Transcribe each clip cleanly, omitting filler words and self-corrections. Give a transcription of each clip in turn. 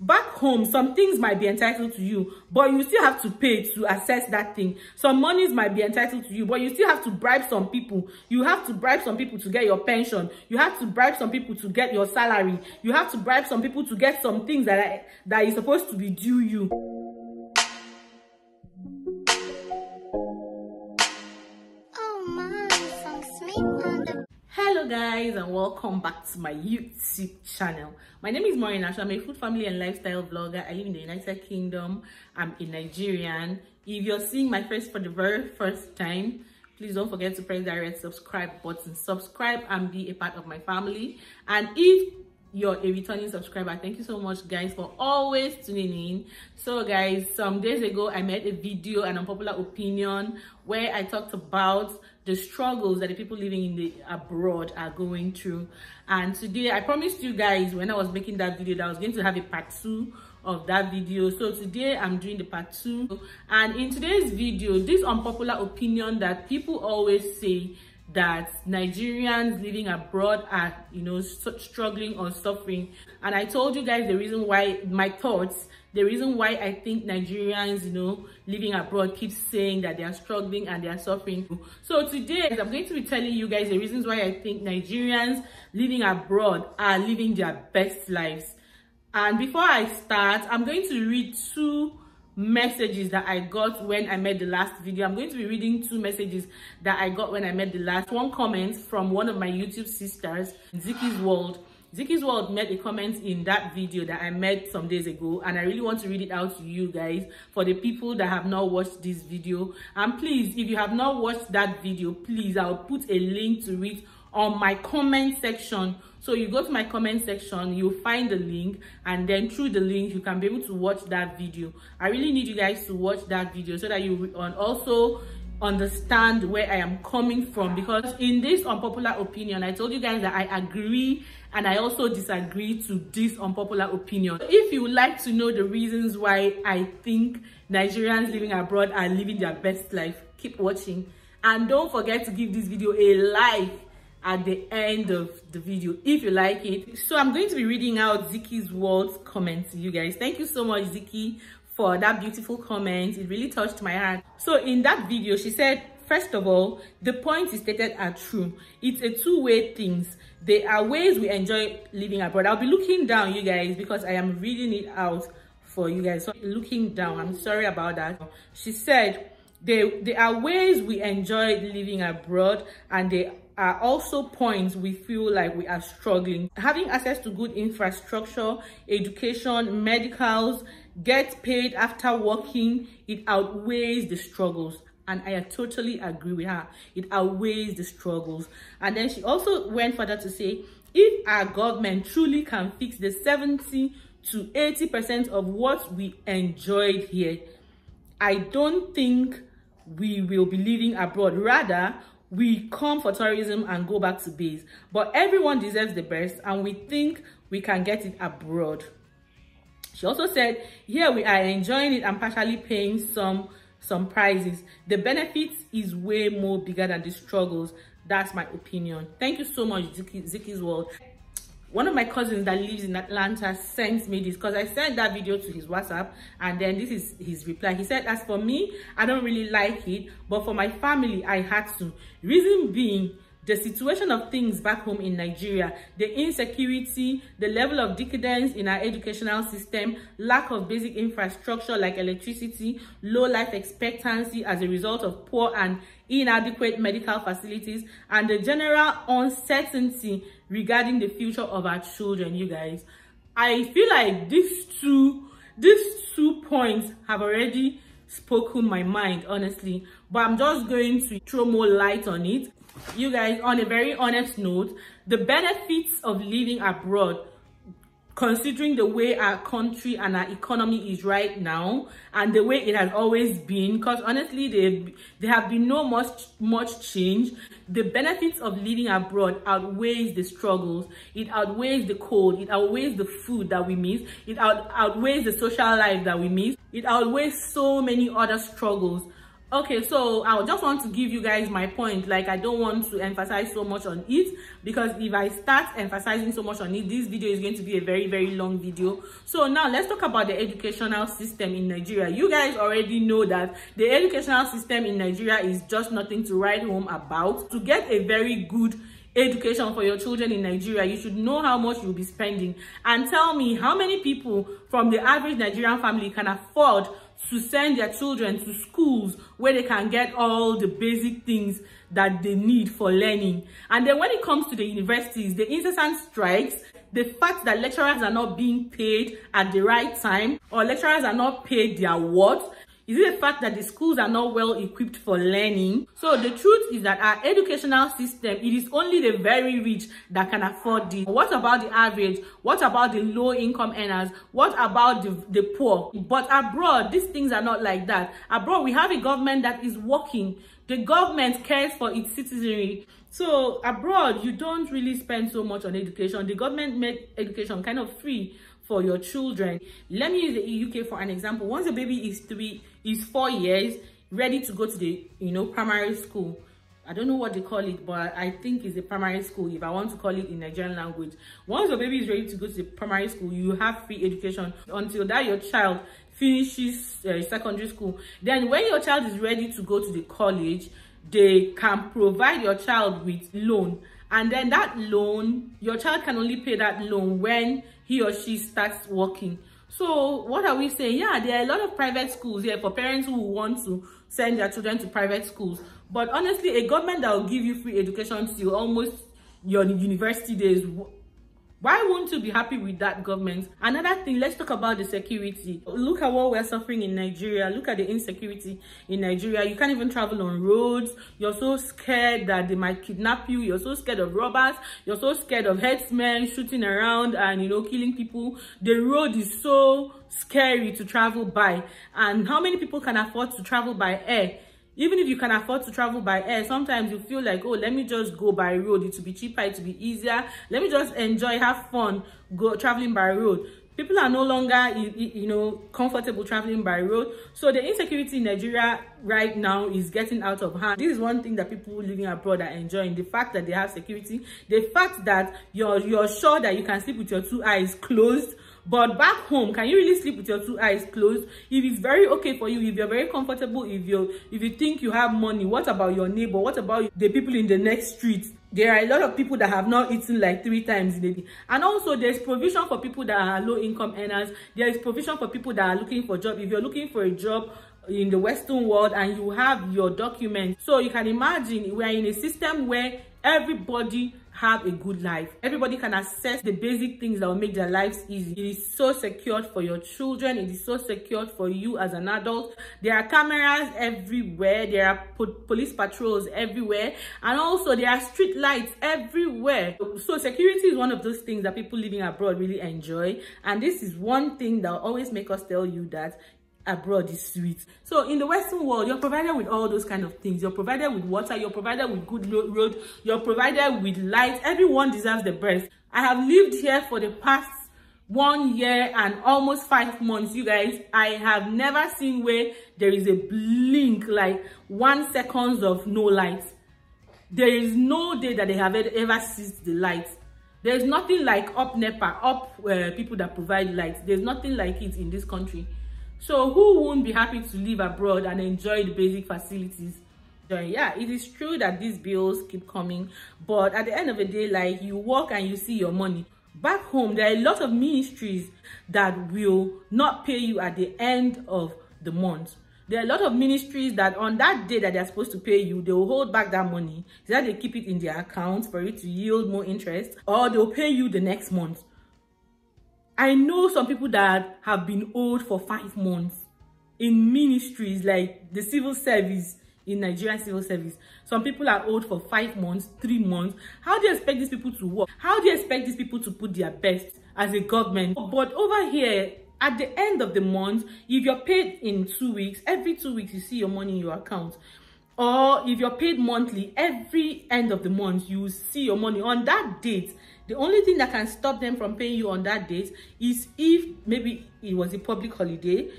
Back home, some things might be entitled to you, but you still have to pay to access that thing. Some monies might be entitled to you, but you still have to bribe some people. You have to bribe some people to get your pension. You have to bribe some people to get your salary. You have to bribe some people to get some things that is supposed to be due you. Hello guys, and welcome back to my YouTube channel. My name is Maureen. I'm a food, family and lifestyle vlogger. I live in the United Kingdom. I'm a Nigerian. If you're seeing my face for the very first time, please don't forget to press that red subscribe button. Subscribe and be a part of my family. And if you're a returning subscriber, thank you so much guys for always tuning in. So guys, some days ago I made a video, an unpopular opinion, where I talked about the struggles that the people living in the abroad are going through. And today I promised you guys when I was making that video that I was going to have a part 2 of that video. So today I'm doing the part 2, and in today's video, this unpopular opinion that people always say that Nigerians living abroad are, struggling or suffering. And I told you guys the reason why, my thoughts, the reason why I think Nigerians, living abroad keep saying that they are struggling and they are suffering. So today I'm going to be telling you guys the reasons why I think Nigerians living abroad are living their best lives. And before I start, I'm going to read 2 messages that I got when I made the last video. I'm going to be reading 2 messages that I got when I made the last one. Comment from one of my YouTube sisters, Zicky's World. Zicky's World made a comment in that video that I made some days ago, and I really want to read it out to you guys for the people that have not watched this video. And please, if you have not watched that video, please, I'll put a link to it on my comment section. So you go to my comment section, you'll find the link, and then through the link you can be able to watch that video. I really need you guys to watch that video so that you also understand where I am coming from, because in this unpopular opinion, I told you guys that I agree and I also disagree to this unpopular opinion. If you would like to know the reasons why I think Nigerians living abroad are living their best life, keep watching, and don't forget to give this video a like at the end of the video if you like it. So I'm going to be reading out Zicky's World's comment to you guys. Thank you so much, Zicky, for that beautiful comment. It really touched my heart. So in that video, she said, first of all, the points stated are true. It's a two-way thing. There are ways we enjoy living abroad. I'll be looking down, you guys, because I am reading it out for you guys. So looking down, I'm sorry about that. She said, there are ways we enjoy living abroad, and there are also points we feel like we are struggling. Having access to good infrastructure, education, medicals, get paid after working, it outweighs the struggles. And I totally agree with her. It outweighs the struggles. And then she also went further to say, if our government truly can fix the 70 to 80% of what we enjoyed here, I don't think we will be living abroad. Rather, we come for tourism and go back to base. But everyone deserves the best, and we think we can get it abroad. She also said, here we are enjoying it and partially paying some prices. The benefits is way more bigger than the struggles. That's my opinion. Thank you so much, Zicky's World. One of my cousins that lives in Atlanta sent me this, because I sent that video to his WhatsApp, and then this is his reply. He said, as for me, I don't really like it, but for my family, I had to. Reason being, the situation of things back home in Nigeria, the insecurity, the level of decadence in our educational system, lack of basic infrastructure like electricity, low life expectancy as a result of poor and inadequate medical facilities, and the general uncertainty regarding the future of our children. You guys, I feel like these two points have already spoken my mind, honestly, but I'm just going to throw more light on it. You guys, on a very honest note, the benefits of living abroad, considering the way our country and our economy is right now and the way it has always been, because honestly there have been no much change, the benefits of living abroad outweighs the struggles. It outweighs the cold, it outweighs the food that we miss, it outweighs the social life that we miss, it outweighs so many other struggles. Okay, so I just want to give you guys my point. Like, I don't want to emphasize so much on it, because if I start emphasizing so much on it, this video is going to be a very, very long video. So now let's talk about the educational system in Nigeria. You guys already know that the educational system in Nigeria is just nothing to write home about. To get a very good education for your children in Nigeria, you should know how much you'll be spending. And tell me, how many people from the average Nigerian family can afford to send their children to schools where they can get all the basic things that they need for learning? And then when it comes to the universities, the incessant strikes, the fact that lecturers are not being paid at the right time, or lecturers are not paid their worth, is it the fact that the schools are not well equipped for learning? So the truth is that our educational system, it is only the very rich that can afford this. What about the average? What about the low income earners? What about the poor? But abroad, these things are not like that. Abroad, we have a government that is working. The government cares for its citizenry. So abroad, you don't really spend so much on education. The government made education kind of free for your children. Let me use the UK for an example. Once a baby is 4 years, ready to go to the primary school. I don't know what they call it, but I think it's a primary school, if I want to call it in Nigerian language. Once your baby is ready to go to the primary school, you have free education until that your child finishes secondary school. Then when your child is ready to go to the college, they can provide your child with loan. And then that loan, your child can only pay that loan when he or she starts working. So what are we saying? Yeah, there are a lot of private schools here for parents who want to send their children to private schools. But honestly, a government that will give you free education till almost your university days, why won't you be happy with that government? Another thing, let's talk about the security. Look at what we're suffering in Nigeria. Look at the insecurity in Nigeria. You can't even travel on roads. You're so scared that they might kidnap you. You're so scared of robbers. You're so scared of headsmen shooting around and, killing people. The road is so scary to travel by. And how many people can afford to travel by air? Even if you can afford to travel by air, sometimes you feel like, oh, let me just go by road. It will be cheaper, it will be easier. Let me just enjoy, have fun, go traveling by road. People are no longer, comfortable traveling by road. So the insecurity in Nigeria right now is getting out of hand. This is one thing that people living abroad are enjoying. The fact that they have security. The fact that you're sure that you can sleep with your 2 eyes closed. But back home, can you really sleep with your 2 eyes closed? If it's very okay for you, if you're very comfortable, if you think you have money, what about your neighbor? What about the people in the next street? There are a lot of people that have not eaten like 3 times in a day. And also, there's provision for people that are low income earners. There is provision for people that are looking for a job. If you're looking for a job in the Western world and you have your documents, so you can imagine we're in a system where everybody have a good life. Everybody can access the basic things that will make their lives easy. It is so secured for your children. It is so secured for you as an adult. There are cameras everywhere. There are police patrols everywhere. And also there are street lights everywhere. So security is one of those things that people living abroad really enjoy. And this is one thing that will always make us tell you that abroad is sweet. So in the Western world, you're provided with all those kind of things. You're provided with water, you're provided with good road, you're provided with light. Everyone deserves the best. I have lived here for the past 1 year and almost 5 months, you guys. I have never seen where there is a blink, like 1 second of no light. There is no day that they have ever ceased the light. There's nothing like up NEPA, people that provide light. There's nothing like it in this country. So who won't be happy to live abroad and enjoy the basic facilities? Yeah, it is true that these bills keep coming, but at the end of the day, like, you work and you see your money. Back home, there are a lot of ministries that will not pay you at the end of the month. There are a lot of ministries that on that day that they're supposed to pay you, they will hold back that money so that they keep it in their accounts for it to yield more interest, or they'll pay you the next month. I know some people that have been owed for 5 months in ministries like the civil service, in Nigerian civil service. Some people are owed for 5 months, 3 months. How do you expect these people to work? How do you expect these people to put their best as a government? But over here, at the end of the month, if you're paid in 2 weeks, every 2 weeks you see your money in your account. Or if you're paid monthly, every end of the month you see your money on that date. The only thing that can stop them from paying you on that date is if maybe it was a public holiday.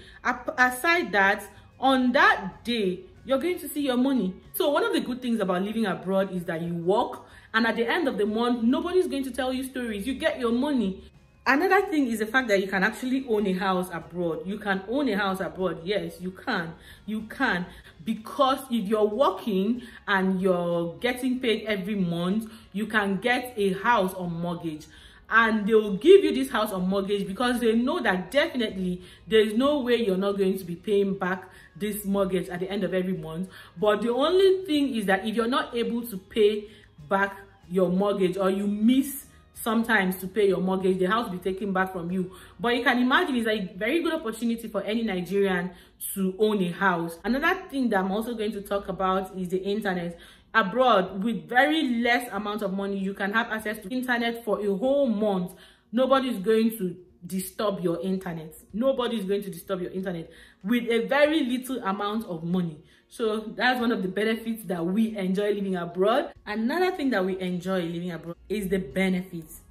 Aside that, On that day, you're going to see your money. So one of the good things about living abroad is that you work, and at the end of the month, nobody's going to tell you stories. You get your money. Another thing is the fact that you can actually own a house abroad. You can own a house abroad. Yes, you can. You can. Because if you're working and you're getting paid every month, you can get a house on mortgage. And they will give you this house on mortgage because they know that definitely there is no way you're not going to be paying back this mortgage at the end of every month. But the only thing is that if you're not able to pay back your mortgage, or you miss sometimes to pay your mortgage, the house will be taken back from you. But you can imagine it's a very good opportunity for any Nigerian to own a house. Another thing that I'm also going to talk about is the internet. Abroad, with very less amount of money, you can have access to internet for a whole month. Nobody's going to disturb your internet. Nobody's going to disturb your internet with a very little amount of money. So that's one of the benefits that we enjoy living abroad. Another thing that we enjoy living abroad is the benefits.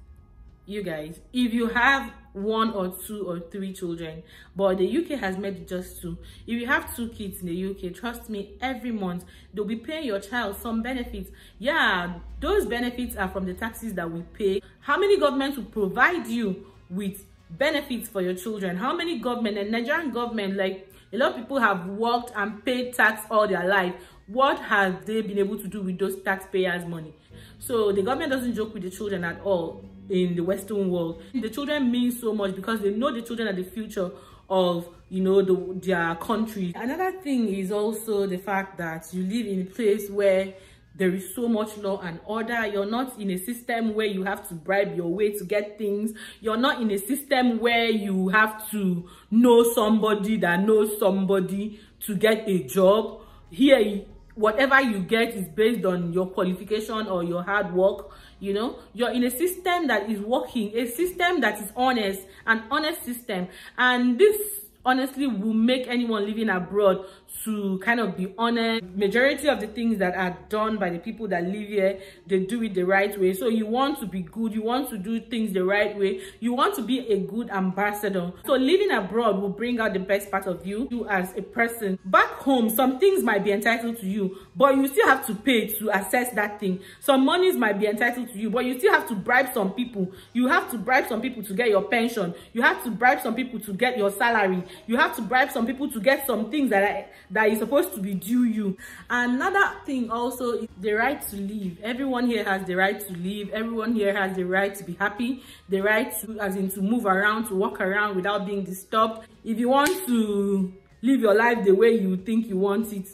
You guys, if you have 1 or 2 or 3 children, but the UK has made it just 2. If you have 2 kids in the UK, trust me, every month they'll be paying your child some benefits. Yeah, those benefits are from the taxes that we pay. How many governments will provide you with benefits for your children? How many government, and Nigerian government, like a lot of people have worked and paid tax all their life. What have they been able to do with those taxpayers' money? So the government doesn't joke with the children at all in the Western world. The children mean so much because they know the children are the future of, you know, their country. Another thing is also the fact that you live in a place where there is so much law and order. You're not in a system where you have to bribe your way to get things. You're not in a system where you have to know somebody that knows somebody to get a job. Here, whatever you get is based on your qualification or your hard work. You know, you're in a system that is working, a system that is honest, an honest system. And this honestly will make anyone living abroad to kind of be honest. Majority of the things that are done by the people that live here, they do it the right way. So you want to be good, you want to do things the right way, you want to be a good ambassador. So living abroad will bring out the best part of you as a person. Back home, some things might be entitled to you, but you still have to pay to access that thing. Some monies might be entitled to you, but you still have to bribe some people. You have to bribe some people to get your pension. You have to bribe some people to get your salary. You have to bribe some people to get some things that is supposed to be due you. Another thing also is the right to live. Everyone here has the right to live. Everyone here has the right to be happy, the right to, as in, to move around, to walk around without being disturbed. If you want to live your life the way you think you want it,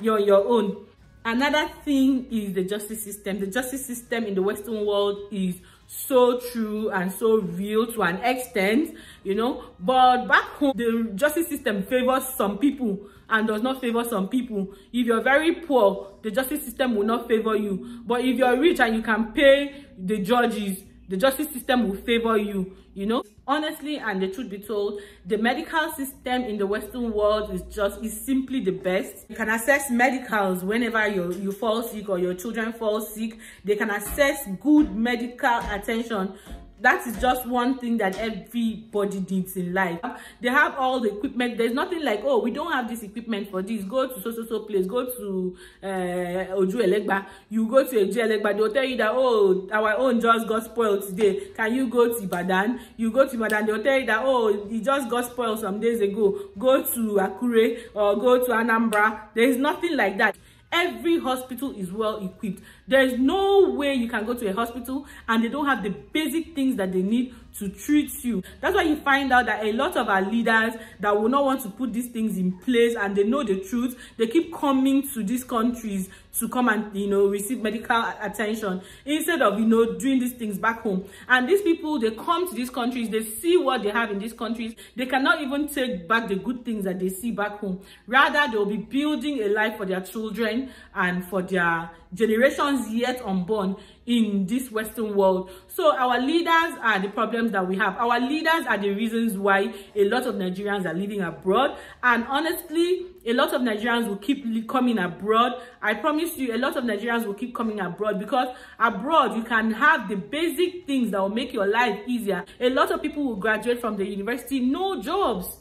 you're on your own. Another thing is the justice system. The justice system in the Western world is so true and so real to an extent, you know, but back home the justice system favors some people and does not favor some people. If you're very poor, the justice system will not favor you, but if you're rich and you can pay the judges, the justice system will favor you, you know. Honestly, and the truth be told, the medical system in the Western world is simply the best. You can access medicals whenever you fall sick or your children fall sick. They can access good medical attention. That is just one thing that everybody needs in life. They have all the equipment. There's nothing like, oh, we don't have this equipment for this. Go to so place. Go to Oju Elegba. You go to Oju Elegba. They'll tell you that, oh, our own just got spoiled today. Can you go to Ibadan? You go to Ibadan. They'll tell you that, oh, it just got spoiled some days ago. Go to Akure or go to Anambra. There is nothing like that. Every hospital is well equipped. There is no way you can go to a hospital and they don't have the basic things that they need to treat you. That's why you find out that a lot of our leaders that will not want to put these things in place, and they know the truth, they keep coming to these countries to come and, you know, receive medical attention instead of, you know, doing these things back home. And these people, they come to these countries, they see what they have in these countries, they cannot even take back the good things that they see back home. Rather, they'll be building a life for their children and for their generations yet unborn in this Western world. So our leaders are the problems that we have. Our leaders are the reasons why a lot of Nigerians are living abroad. And honestly, a lot of Nigerians will keep coming abroad. I promise you, a lot of Nigerians will keep coming abroad, because abroad you can have the basic things that will make your life easier. A lot of people will graduate from the university, no jobs.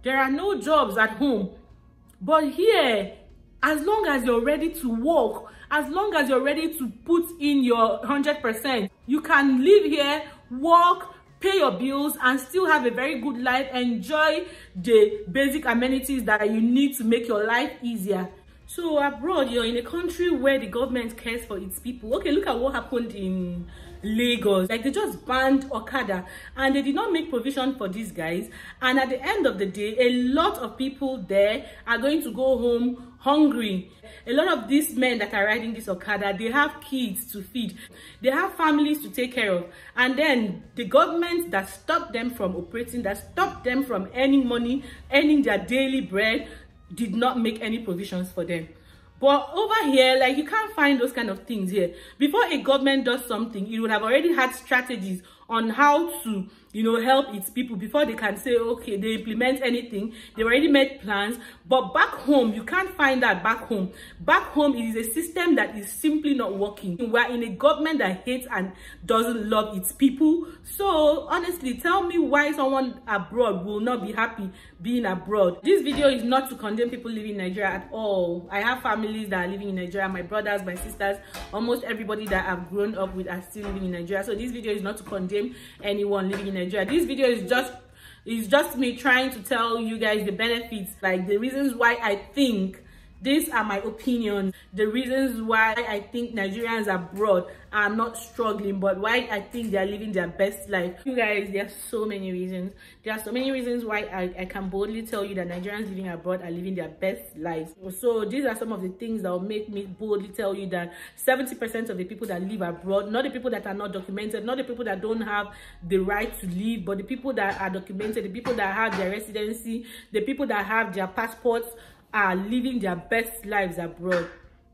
There are no jobs at home. But here, as long as you're ready to work, as long as you're ready to put in your 100%, you can live here, work, pay your bills, and still have a very good life, enjoy the basic amenities that you need to make your life easier. So abroad, you're in a country where the government cares for its people. Okay, look at what happened in Lagos. Like, they just banned Okada and they did not make provision for these guys, and at the end of the day, a lot of people there are going to go home hungry. A lot of these men that are riding this Okada, they have kids to feed, they have families to take care of, and then the government that stopped them from operating, that stopped them from earning money, earning their daily bread, did not make any provisions for them. But over here, like, you can't find those kind of things here. Before a government does something, it would have already had strategies on how to, you know, help its people before they can say, okay, they implement anything. They already made plans. But back home, you can't find that back home. Back home, it is a system that is simply not working. We're in a government that hates and doesn't love its people. So honestly, tell me why someone abroad will not be happy being abroad. This video is not to condemn people living in Nigeria at all. I have families that are living in Nigeria, my brothers, my sisters, almost everybody that I've grown up with are still living in Nigeria. So this video is not to condemn anyone living in Nigeria. This video is just me trying to tell you guys the benefits, like the reasons why I think, these are my opinions, the reasons why I think Nigerians abroad are not struggling, but why I think they are living their best life. You guys, there are so many reasons. There are so many reasons why I can boldly tell you that Nigerians living abroad are living their best lives. So these are some of the things that will make me boldly tell you that 70% of the people that live abroad, not the people that are not documented, not the people that don't have the right to live, but the people that are documented, the people that have their residency, the people that have their passports, are living their best lives abroad.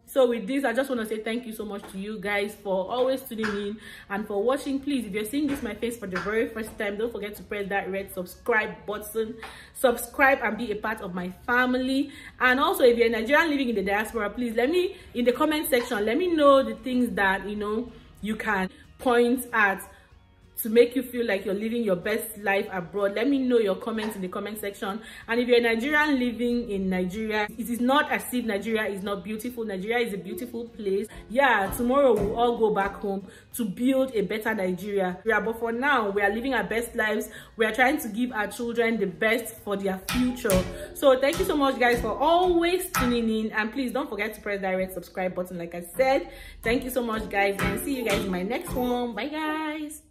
So with this, I just want to say thank you so much to you guys for always tuning in and for watching. Please, if you're seeing this my face for the very first time, don't forget to press that red subscribe button. Subscribe and be a part of my family. And also, if you're a Nigerian living in the diaspora, please let me, in the comment section, let me know the things that, you know, you can point at to make you feel like you're living your best life abroad. Let me know your comments in the comment section. And if you're a Nigerian living in Nigeria, it is not as if Nigeria is not beautiful. Nigeria is a beautiful place. Yeah, tomorrow we'll all go back home to build a better Nigeria. Yeah, but for now, we are living our best lives. We are trying to give our children the best for their future. So thank you so much, guys, for always tuning in. And please don't forget to press that red subscribe button, like I said. Thank you so much, guys, and see you guys in my next one. Bye, guys.